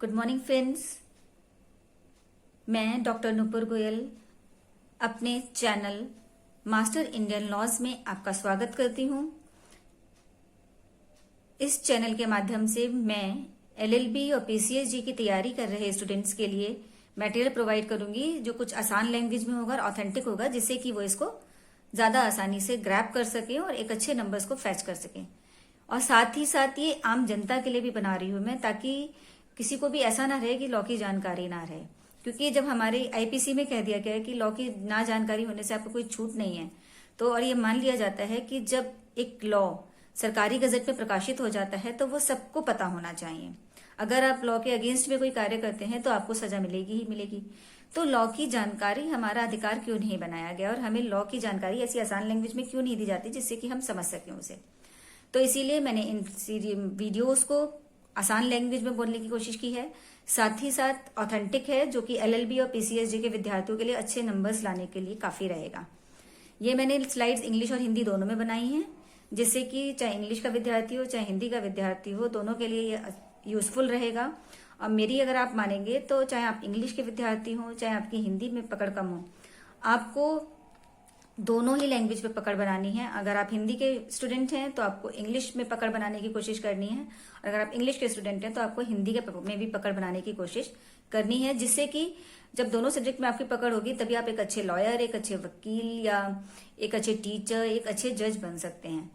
Good morning friends. मैं doctor Nupur Goyal अपने channel master Indian laws में आपका स्वागत करती हूँ। इस चैनल के माध्यम से मैं एलएलबी और पीसीएसजी की तैयारी कर रहे स्टूडेंट्स के लिए मटेरियल प्रोवाइड करूंगी जो कुछ आसान लैंग्वेज में होगा और ऑथेंटिक होगा, जिससे कि वो इसको ज्यादा आसानी से ग्रैब कर सकें और एक अच्छे नंबर्स को फैच कर सकें। और साथ ही साथ ये आम जनता के लिए भी बना रही हूं मैं, ताकि किसी को भी ऐसा ना रहे कि लॉ की जानकारी ना रहे। क्योंकि जब हमारे आईपीसी में कह दिया गया है कि लॉ की ना जानकारी होने से आपको कोई छूट नहीं है, तो और ये मान लिया जाता है कि जब एक लॉ सरकारी गजट में प्रकाशित हो जाता है तो वो सबको पता होना चाहिए। अगर आप लॉ के अगेंस्ट में कोई कार्य करते हैं तो आपको सजा मिलेगी ही मिलेगी। तो लॉ की जानकारी हमारा अधिकार क्यों नहीं बनाया गया, और हमें लॉ की जानकारी ऐसी आसान लैंग्वेज में क्यों नहीं दी जाती जिससे कि हम समझ सकें उसे। तो इसीलिए मैंने इन वीडियोस को आसान लैंग्वेज में बोलने की कोशिश की है, साथ ही साथ ऑथेंटिक है, जो कि एलएलबी और पीसीएसजी के विद्यार्थियों के लिए अच्छे नंबर्स लाने के लिए काफी रहेगा। ये मैंने स्लाइड्स इंग्लिश और हिंदी दोनों में बनाई हैं, जिससे कि चाहे इंग्लिश का विद्यार्थी हो चाहे हिंदी का विद्यार्थी हो, दोनों के लिए ये यूजफुल रहेगा। और मेरी अगर आप मानेंगे तो चाहे आप इंग्लिश के विद्यार्थी हो चाहे आपकी हिंदी में पकड़ कम हो, आपको दोनों ही लैंग्वेज पे पकड़ बनानी है। अगर आप हिंदी के स्टूडेंट हैं तो आपको इंग्लिश में पकड़ बनाने की कोशिश करनी है, और अगर आप इंग्लिश के स्टूडेंट हैं तो आपको हिंदी के में भी पकड़ बनाने की कोशिश करनी है, जिससे कि जब दोनों सब्जेक्ट में आपकी पकड़ होगी तभी आप एक अच्छे लॉयर, एक अच्छे वकील या एक अच्छे टीचर, एक अच्छे जज बन सकते हैं।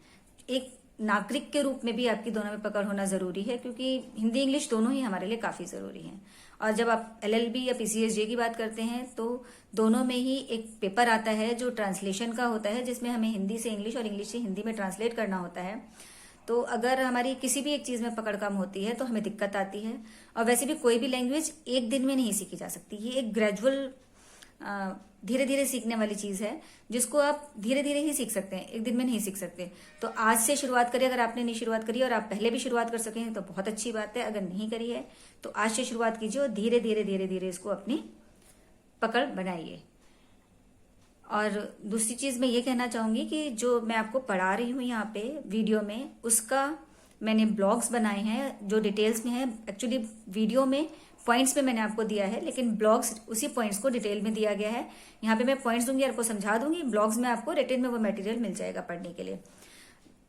एक नागरिक के रूप में भी आपकी दोनों में पकड़ होना जरूरी है, क्योंकि हिंदी इंग्लिश दोनों ही हमारे लिए काफी जरूरी है। और जब आप एलएलबी या पीसीएसजे की बात करते हैं तो दोनों में ही एक पेपर आता है जो ट्रांसलेशन का होता है, जिसमें हमें हिंदी से इंग्लिश और इंग्लिश से हिंदी में ट्रांसलेट करना होता है। तो अगर हमारी किसी भी एक चीज में पकड़ कम होती है तो हमें दिक्कत आती है। और वैसे भी कोई भी लैंग्वेज एक दिन में नहीं सीखी जा सकती, ये एक ग्रेजुअल धीरे धीरे सीखने वाली चीज है, जिसको आप धीरे धीरे ही सीख सकते हैं, एक दिन में नहीं सीख सकते। तो आज से शुरुआत करिए। अगर आपने नहीं शुरुआत करी और आप पहले भी शुरुआत कर सके हैं तो बहुत अच्छी बात है। अगर नहीं करी है तो आज से शुरुआत कीजिए और धीरे धीरे धीरे धीरे इसको अपनी पकड़ बनाइए। और दूसरी चीज मैं ये कहना चाहूंगी कि जो मैं आपको पढ़ा रही हूँ यहाँ पे वीडियो में, उसका मैंने ब्लॉग्स बनाए हैं जो डिटेल्स में है। एक्चुअली वीडियो में पॉइंट्स में मैंने आपको दिया है, लेकिन ब्लॉग्स उसी पॉइंट्स को डिटेल में दिया गया है। यहाँ पे मैं पॉइंट्स दूंगी, आपको समझा दूंगी, ब्लॉग्स में आपको रिटन में वो मटेरियल मिल जाएगा पढ़ने के लिए।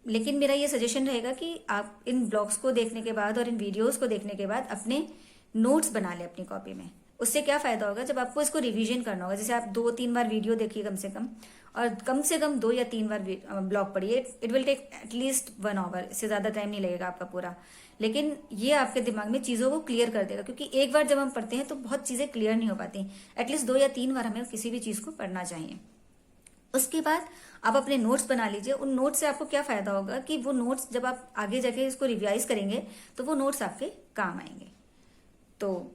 लेकिन मेरा ये सजेशन रहेगा कि आप इन ब्लॉग्स को देखने के बाद और इन वीडियोस को देखने के बाद अपने नोट्स बना ले अपनी कॉपी में। उससे क्या फायदा होगा, जब आपको इसको रिवीजन करना होगा, जैसे आप 2-3 बार वीडियो देखिए कम से कम 2 या 3 बार ब्लॉग पढ़िए। It will take at least 1 hour, इससे ज्यादा टाइम नहीं लगेगा आपका पूरा। लेकिन ये आपके दिमाग में चीजों को क्लियर कर देगा, क्योंकि एक बार जब हम पढ़ते हैं तो बहुत चीजें क्लियर नहीं हो पाती। एटलीस्ट 2 या 3 बार हमें किसी भी चीज को पढ़ना चाहिए। उसके बाद आप अपने नोट्स बना लीजिए। उन नोट्स से आपको क्या फायदा होगा कि वो नोट्स जब आप आगे जाके इसको रिवाइज करेंगे तो वो नोट्स आपके काम आएंगे। तो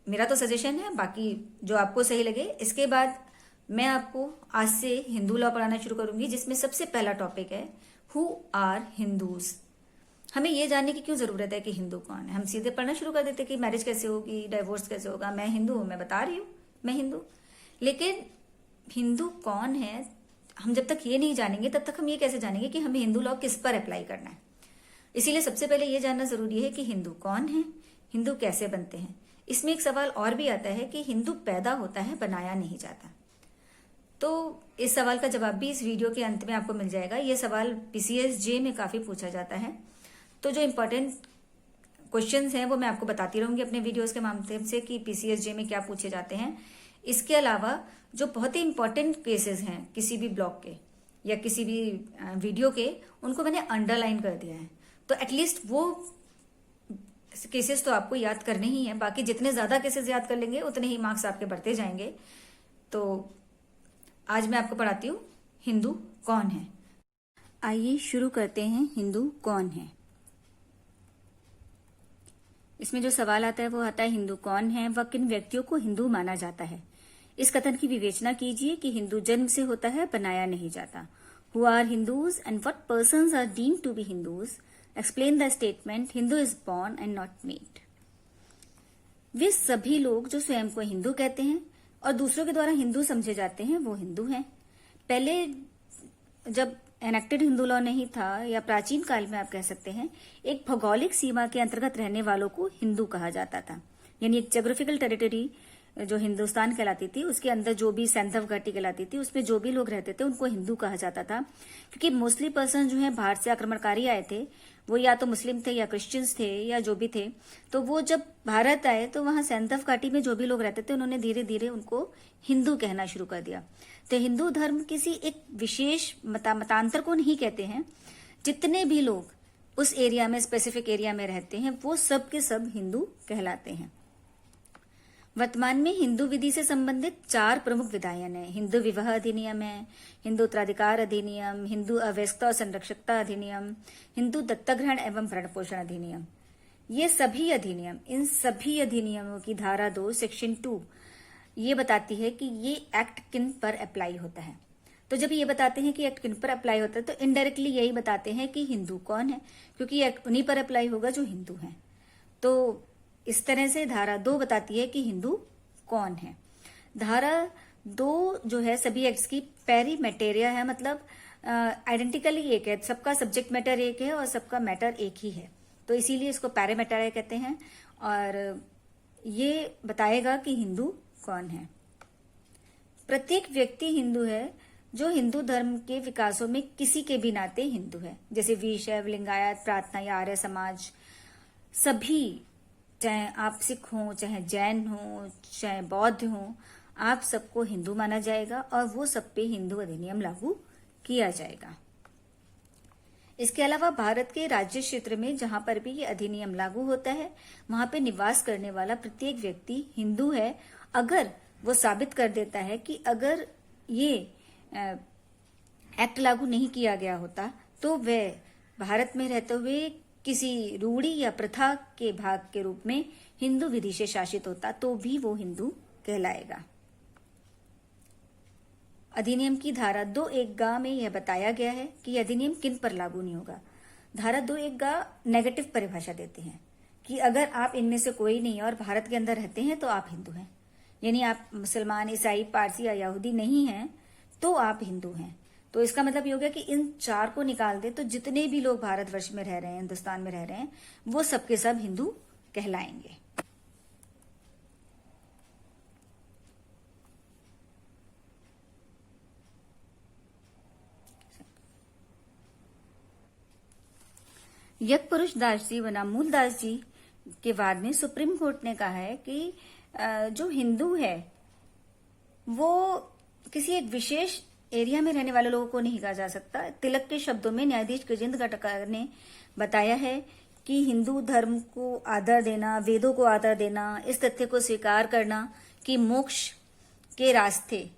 मेरा तो सजेशन है, बाकी जो आपको सही लगे। इसके बाद मैं आपको आज से हिंदू लॉ पढ़ाना शुरू करूंगी, जिसमें सबसे पहला टॉपिक है हु आर हिंदूज। हमें ये जानने की क्यों जरूरत है कि हिंदू कौन है। हम सीधे पढ़ना शुरू कर देते कि मैरिज कैसे होगी, डाइवोर्स कैसे होगा, मैं हिंदू हूं, मैं बता रही हूं मैं हिंदू। लेकिन हिंदू कौन है, हम जब तक ये नहीं जानेंगे तब तक हम ये कैसे जानेंगे कि हमें हिंदू लॉ किस पर अप्लाई करना है। इसीलिए सबसे पहले ये जानना जरूरी है कि हिंदू कौन है, हिंदू कैसे बनते हैं। इसमें एक सवाल और भी आता है कि हिंदू पैदा होता है, बनाया नहीं जाता। तो इस सवाल का जवाब भी इस वीडियो के अंत में आपको मिल जाएगा। ये सवाल पीसीएसजे में काफी पूछा जाता है। तो जो इम्पोर्टेंट क्वेश्चंस हैं वो मैं आपको बताती रहूंगी अपने वीडियोस के माध्यम से कि पीसीएसजे में क्या पूछे जाते हैं। इसके अलावा जो बहुत ही इंपॉर्टेंट केसेस हैं किसी भी ब्लॉग के या किसी भी वीडियो के, उनको मैंने अंडरलाइन कर दिया है। तो एटलीस्ट वो केसेस तो आपको याद करने ही है। बाकी जितने ज्यादा केसेस याद कर लेंगे उतने ही मार्क्स आपके बढ़ते जाएंगे। तो आज मैं आपको पढ़ाती हूँ हिंदू कौन है। आइए शुरू करते हैं, हिंदू कौन है। इसमें जो सवाल आता है वो आता है हिंदू कौन है, वह किन व्यक्तियों को हिंदू माना जाता है। इस कथन की विवेचना कीजिए कि हिंदू जन्म से होता है, बनाया नहीं जाता। Who are Hindus and what persons are deemed to be Hindus. Explain the statement Hindu is born and not made. वे सभी लोग जो स्वयं को हिंदू कहते हैं और दूसरों के द्वारा हिंदू समझे जाते हैं वो हिंदू हैं। पहले जब एनेक्टेड हिंदू लॉ नहीं था, या प्राचीन काल में आप कह सकते हैं, एक भौगोलिक सीमा के अंतर्गत रहने वालों को हिंदू कहा जाता था। यानी एक ज्योग्राफिकल टेरिटरी जो हिंदुस्तान कहलाती थी, उसके अंदर जो भी सैंथव घाटी कहलाती थी, उसमें जो भी लोग रहते थे उनको हिंदू कहा जाता था। क्योंकि मोस्टली पर्सन जो है बाहर से आक्रमणकारी आए थे, वो या तो मुस्लिम थे या क्रिश्चियंस थे या जो भी थे। तो वो जब भारत आए तो वहां सैंथव घाटी में जो भी लोग रहते थे उन्होंने धीरे धीरे उनको हिंदू कहना शुरू कर दिया। तो हिंदू धर्म किसी एक विशेष मतांतर को नहीं कहते हैं। जितने भी लोग उस एरिया में, स्पेसिफिक एरिया में रहते हैं, वो सब के सब हिंदू कहलाते हैं। वर्तमान में हिंदू विधि से संबंधित 4 प्रमुख विधायन है। हिंदू विवाह अधिनियम है, हिंदू उत्तराधिकार अधिनियम, हिंदू अवयस्कता और संरक्षकता अधिनियम, हिंदू दत्तक ग्रहण एवं भरण पोषण अधिनियम। ये सभी अधिनियम, इन सभी अधिनियमों की धारा 2 सेक्शन 2 ये बताती है कि ये एक्ट किन पर अप्लाई होता है। तो जब ये बताते हैं कि एक्ट किन पर अप्लाई होता है तो इनडायरेक्टली यही बताते हैं कि हिंदू कौन है, क्योंकि एक्ट उन्हीं पर अप्लाई होगा जो हिंदू हैं। तो इस तरह से धारा 2 बताती है कि हिंदू कौन है। धारा 2 जो है सभी एक्ट्स की पेरीमेटेरिया है, मतलब आइडेंटिकली एक है, सबका सब्जेक्ट मैटर एक है और सबका मैटर एक ही है, तो इसीलिए इसको पेरीमेटेरिया कहते हैं। और ये बताएगा कि हिंदू कौन है। प्रत्येक व्यक्ति हिंदू है जो हिंदू धर्म के विकासों में किसी के भी नाते हिंदू है। जैसे वीरशैव, लिंगायत, प्रार्थना या आर्य समाज, सभी, चाहे आप सिख हो, चाहे जैन हो, चाहे बौद्ध हो, आप सबको हिंदू माना जाएगा और वो सब पे हिंदू अधिनियम लागू किया जाएगा। इसके अलावा भारत के राज्य क्षेत्र में जहां पर भी ये अधिनियम लागू होता है वहां पे निवास करने वाला प्रत्येक व्यक्ति हिंदू है, अगर वो साबित कर देता है कि अगर ये एक्ट लागू नहीं किया गया होता तो वह भारत में रहते हुए किसी रूढ़ी या प्रथा के भाग के रूप में हिंदू विधि से शासित होता तो भी वो हिंदू कहलाएगा। अधिनियम की धारा 2(1) में यह बताया गया है कि यह अधिनियम किन पर लागू नहीं होगा। धारा 2(1) नेगेटिव परिभाषा देते हैं कि अगर आप इनमें से कोई नहीं और भारत के अंदर रहते हैं तो आप हिंदू हैं, यानी आप मुसलमान, ईसाई, पारसी या यहूदी नहीं हैं तो आप हिंदू हैं। तो इसका मतलब ये हो गया कि इन 4 को निकाल दे तो जितने भी लोग भारतवर्ष में रह रहे हैं, हिंदुस्तान में रह रहे हैं, वो सबके सब हिंदू कहलाएंगे। यज्ञपुरुष दास जी बनाम मूल दास जी के बाद में सुप्रीम कोर्ट ने कहा है कि जो हिंदू है वो किसी एक विशेष एरिया में रहने वाले लोगों को नहीं कहा जा सकता। तिलक के शब्दों में न्यायाधीश गजेंद्र गटकार ने बताया है कि हिंदू धर्म को आदर देना, वेदों को आदर देना, इस तथ्य को स्वीकार करना कि मोक्ष के रास्ते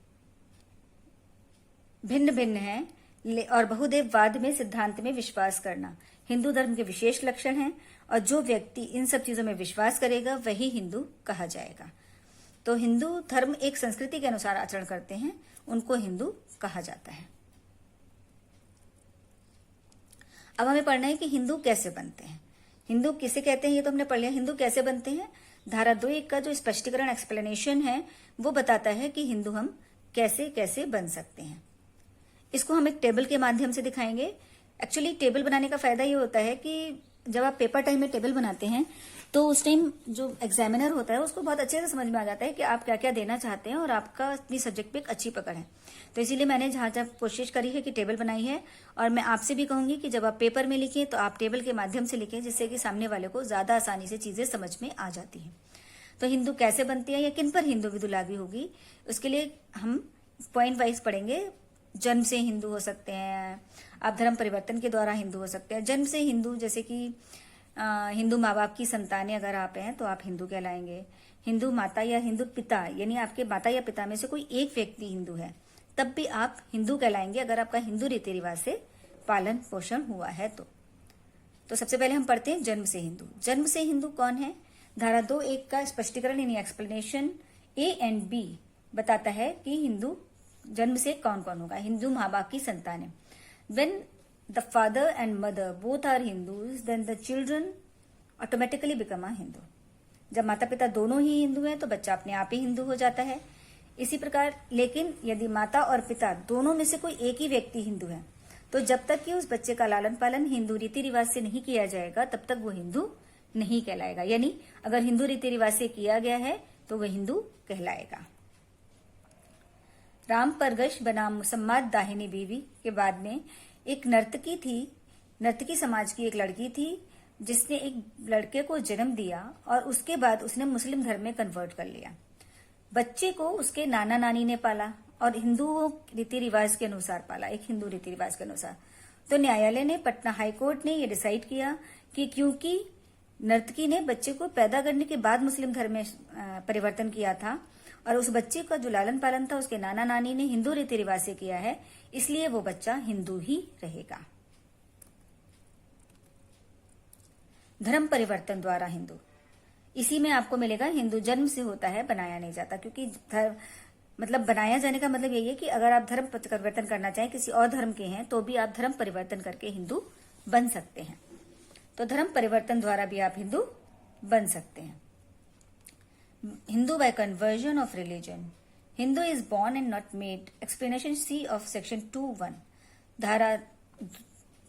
भिन्न भिन्न हैं और बहुदेववाद में सिद्धांत में विश्वास करना हिंदू धर्म के विशेष लक्षण हैं, और जो व्यक्ति इन सब चीजों में विश्वास करेगा वही हिंदू कहा जाएगा। तो हिंदू धर्म एक संस्कृति के अनुसार आचरण करते हैं, उनको हिंदू कहा जाता है। अब हमें पढ़ना है कि हिंदू कैसे बनते हैं। हिंदू किसे कहते हैं ये तो हमने पढ़ लिया, हिंदू कैसे बनते हैं। धारा 2(1) का जो स्पष्टीकरण, एक्सप्लेनेशन है, वो बताता है कि हिंदू हम कैसे कैसे बन सकते हैं। इसको हम एक टेबल के माध्यम से दिखाएंगे। एक्चुअली टेबल बनाने का फायदा ये होता है कि जब आप पेपर टाइम में टेबल बनाते हैं तो उस टाइम जो एग्जामिनर होता है उसको बहुत अच्छे से समझ में आ जाता है कि आप क्या क्या देना चाहते हैं और आपका अपनी सब्जेक्ट पे एक अच्छी पकड़ है। तो इसीलिए मैंने जहां जहां कोशिश करी है कि टेबल बनाई है, और मैं आपसे भी कहूंगी कि जब आप पेपर में लिखें तो आप टेबल के माध्यम से लिखें, जिससे कि सामने वाले को ज्यादा आसानी से चीजें समझ में आ जाती है। तो हिंदू कैसे बनती है या किन पर हिंदू विधि लागू होगी, उसके लिए हम पॉइंट वाइज पढ़ेंगे। जन्म से हिंदू हो सकते हैं, आप धर्म परिवर्तन के द्वारा हिंदू हो सकते हैं। जन्म से हिंदू, जैसे कि हिंदू माँ बाप की संतानें अगर आप हैं तो आप हिंदू कहलाएंगे। हिंदू माता या हिंदू पिता, यानी आपके माता या पिता में से कोई एक व्यक्ति हिंदू है तब भी आप हिंदू कहलाएंगे, अगर आपका हिंदू रीति रिवाज से पालन पोषण हुआ है तो सबसे पहले हम पढ़ते हैं जन्म से हिंदू। जन्म से हिंदू कौन है। धारा 2(1) का स्पष्टीकरण यानी एक्सप्लेनेशन A and B बताता है कि हिंदू जन्म से कौन कौन होगा। हिंदू माँ बाप की संतानें, when the father and mother both are Hindus, then the children automatically become a Hindu. जब माता पिता दोनों ही हिंदू हैं तो बच्चा अपने आप ही हिंदू हो जाता है। इसी प्रकार, लेकिन यदि माता और पिता दोनों में से कोई एक ही व्यक्ति हिंदू है तो जब तक कि उस बच्चे का लालन पालन हिंदू रीति रिवाज से नहीं किया जाएगा तब तक वो हिंदू नहीं कहलाएगा। यानी अगर हिंदू रीति रिवाज से किया गया है तो वह हिंदू कहलाएगा। राम परगश बनाम मुसम्मात दाहिनी बीवी के बाद में एक नर्तकी थी, नर्तकी समाज की एक लड़की थी जिसने एक लड़के को जन्म दिया और उसके बाद उसने मुस्लिम धर्म में कन्वर्ट कर लिया। बच्चे को उसके नाना नानी ने पाला और हिंदू रीति रिवाज के अनुसार पाला, एक हिंदू रीति रिवाज के अनुसार। तो न्यायालय ने, पटना हाई कोर्ट ने ये डिसाइड किया कि क्योंकि नर्तकी ने बच्चे को पैदा करने के बाद मुस्लिम धर्म में परिवर्तन किया था और उस बच्चे का जो लालन पालन था उसके नाना नानी ने हिंदू रीति रिवाज से किया है, इसलिए वो बच्चा हिंदू ही रहेगा। धर्म परिवर्तन द्वारा हिंदू, इसी में आपको मिलेगा हिंदू जन्म से होता है, बनाया नहीं जाता। क्योंकि धर्म मतलब बनाया जाने का मतलब यही है कि अगर आप धर्म परिवर्तन करना चाहें, किसी और धर्म के हैं, तो भी आप धर्म परिवर्तन करके हिंदू बन सकते हैं। तो धर्म परिवर्तन द्वारा भी आप हिंदू बन सकते हैं। Hindu by conversion of religion, Hindu is born and not made, explanation C of section 2(1). धारा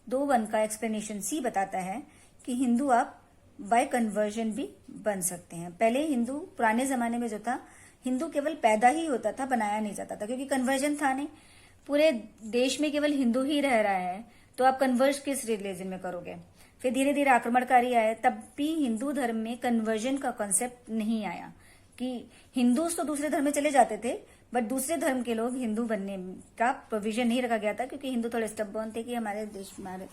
2(1) का एक्सप्लेनेशन सी बताता है कि हिंदू आप बाय कन्वर्जन भी बन सकते हैं। पहले हिंदू, पुराने जमाने में जो था, हिंदू केवल पैदा ही होता था, बनाया नहीं जाता था, क्योंकि कन्वर्जन था नहीं। पूरे देश में केवल हिंदू ही रह रहा है, तो आप कन्वर्ज किस रिलीजन में करोगे। फिर धीरे धीरे आक्रमणकारी आए, तब भी हिंदू धर्म में कन्वर्जन का कॉन्सेप्ट नहीं आया कि हिंदू तो दूसरे धर्म में चले जाते थे, बट दूसरे धर्म के लोग हिंदू बनने का प्रोविजन नहीं रखा गया था, क्योंकि हिंदू थोड़े स्टबर्न थे कि हमारे देश में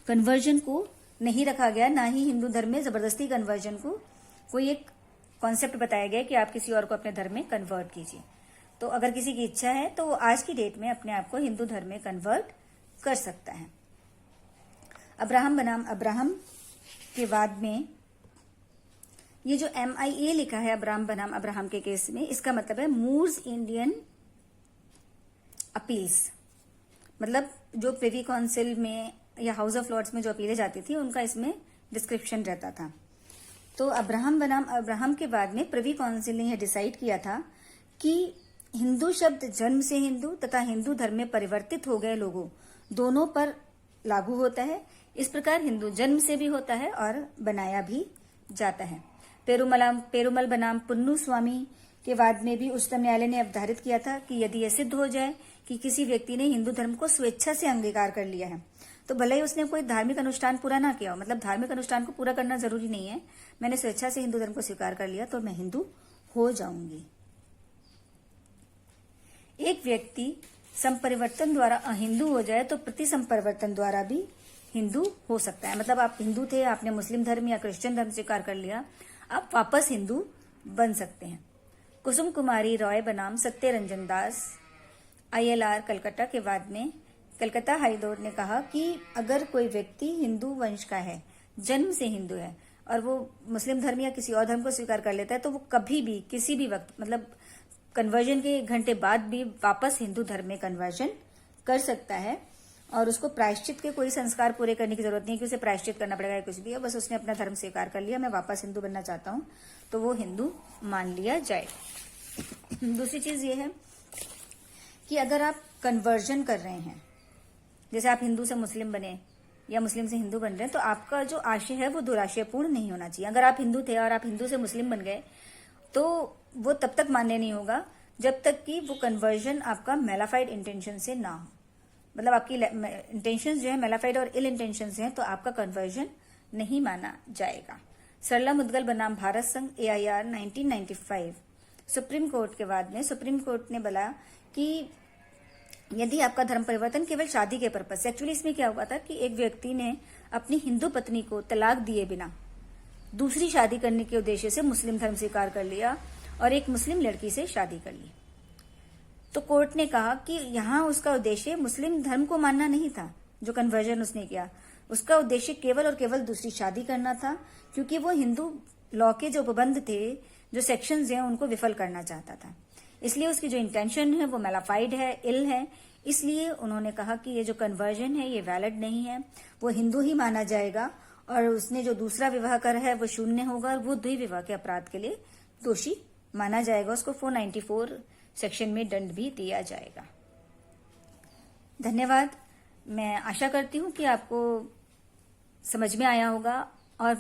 कन्वर्जन को नहीं रखा गया। ना ही हिंदू धर्म में जबरदस्ती कन्वर्जन को कोई एक कॉन्सेप्ट बताया गया कि आप किसी और को अपने धर्म में कन्वर्ट कीजिए। तो अगर किसी की इच्छा है तो वो आज की डेट में अपने आप को हिंदू धर्म में कन्वर्ट कर सकता है। अब्राहम बनाम अब्राहम के बाद में ये जो MIA लिखा है अब्राहम बनाम अब्राहम के केस में, इसका मतलब है मूर्स इंडियन अपील्स। मतलब जो प्रिवी काउंसिल में या हाउस ऑफ लॉर्ड्स में जो अपीलें जाती थी, उनका इसमें डिस्क्रिप्शन रहता था। तो अब्राहम बनाम अब्राहम के बाद में प्रिवी काउंसिल ने यह डिसाइड किया था कि हिंदू शब्द जन्म से हिंदू तथा हिंदू धर्म में परिवर्तित हो गए लोगों दोनों पर लागू होता है। इस प्रकार हिंदू जन्म से भी होता है और बनाया भी जाता है। पेरुमल बनाम पुन्नू स्वामी के बाद में भी उच्चतम न्यायालय ने अवधारित किया था कि यदि यह सिद्ध हो जाए कि किसी व्यक्ति ने हिंदू धर्म को स्वेच्छा से अंगीकार कर लिया है, तो भले ही उसने कोई धार्मिक अनुष्ठान पूरा ना किया हो, मतलब धार्मिक अनुष्ठान को पूरा करना जरूरी नहीं है, मैंने स्वेच्छा से हिंदू धर्म को स्वीकार कर लिया तो मैं हिंदू हो जाऊंगी। एक व्यक्ति संपरिवर्तन द्वारा अहिंदू हो जाए तो प्रति संपरिवर्तन द्वारा भी हिंदू हो सकता है। मतलब आप हिंदू थे, आपने मुस्लिम धर्म या क्रिश्चियन धर्म स्वीकार कर लिया, आप वापस हिंदू बन सकते हैं। कुसुम कुमारी रॉय बनाम सत्यरंजन दास, ILR कलकत्ता के बाद में कलकत्ता हाईकोर्ट ने कहा कि अगर कोई व्यक्ति हिंदू वंश का है, जन्म से हिंदू है, और वो मुस्लिम धर्म या किसी और धर्म को स्वीकार कर लेता है, तो वो कभी भी किसी भी वक्त, मतलब कन्वर्जन के 1 घंटे बाद भी वापस हिंदू धर्म में कन्वर्जन कर सकता है। और उसको प्रायश्चित के कोई संस्कार पूरे करने की जरूरत नहीं कि उसे प्रायश्चित करना पड़ेगा, कुछ भी है, बस उसने अपना धर्म स्वीकार कर लिया, मैं वापस हिंदू बनना चाहता हूं, तो वो हिंदू मान लिया जाए। दूसरी चीज ये है कि अगर आप कन्वर्जन कर रहे हैं, जैसे आप हिंदू से मुस्लिम बने या मुस्लिम से हिंदू बन रहे हैं, तो आपका जो आशय है वो दुराशयपूर्ण नहीं होना चाहिए। अगर आप हिंदू थे और आप हिंदू से मुस्लिम बन गए, तो वो तब तक मान्य नहीं होगा जब तक कि वो कन्वर्जन आपका मेलाफाइड इंटेंशन से ना हो। मतलब आपकी इंटेंशन जो है मेलाफाइड और इल इंटेंशन से है, तो आपका कन्वर्जन नहीं माना जाएगा। सरला मुदगल बनाम भारत संघ, AIR 1995। सुप्रीम कोर्ट के बाद में सुप्रीम कोर्ट ने बोला कि यदि आपका धर्म परिवर्तन केवल शादी के पर्पज से, एक्चुअली इसमें क्या हुआ था कि एक व्यक्ति ने अपनी हिंदू पत्नी को तलाक दिए बिना दूसरी शादी करने के उद्देश्य से मुस्लिम धर्म स्वीकार कर लिया और एक मुस्लिम लड़की से शादी कर ली, तो कोर्ट ने कहा कि यहाँ उसका उद्देश्य मुस्लिम धर्म को मानना नहीं था। जो कन्वर्जन उसने किया, उसका उद्देश्य केवल और केवल दूसरी शादी करना था, क्योंकि वो हिंदू लॉ के जो उपबंध थे, जो सेक्शंस हैं, उनको विफल करना चाहता था। इसलिए उसकी जो इंटेंशन है वो मेलाफाइड है, इल है। इसलिए उन्होंने कहा कि ये जो कन्वर्जन है ये वैलिड नहीं है, वो हिंदू ही माना जाएगा, और उसने जो दूसरा विवाह करा है वो शून्य होगा, और वो द्विविवाह के अपराध के लिए दोषी माना जाएगा। उसको 494 सेक्शन में दंड भी दिया जाएगा। धन्यवाद। मैं आशा करती हूँ कि आपको समझ में आया होगा, और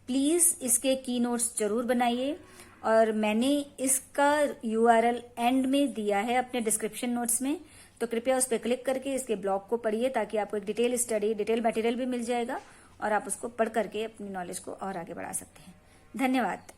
प्लीज इसके की नोट्स जरूर बनाइए, और मैंने इसका URL एंड में दिया है अपने डिस्क्रिप्शन नोट्स में, तो कृपया उस पर क्लिक करके इसके ब्लॉग को पढ़िए, ताकि आपको एक डिटेल मटेरियल भी मिल जाएगा और आप उसको पढ़ करके अपनी नॉलेज को और आगे बढ़ा सकते हैं। धन्यवाद।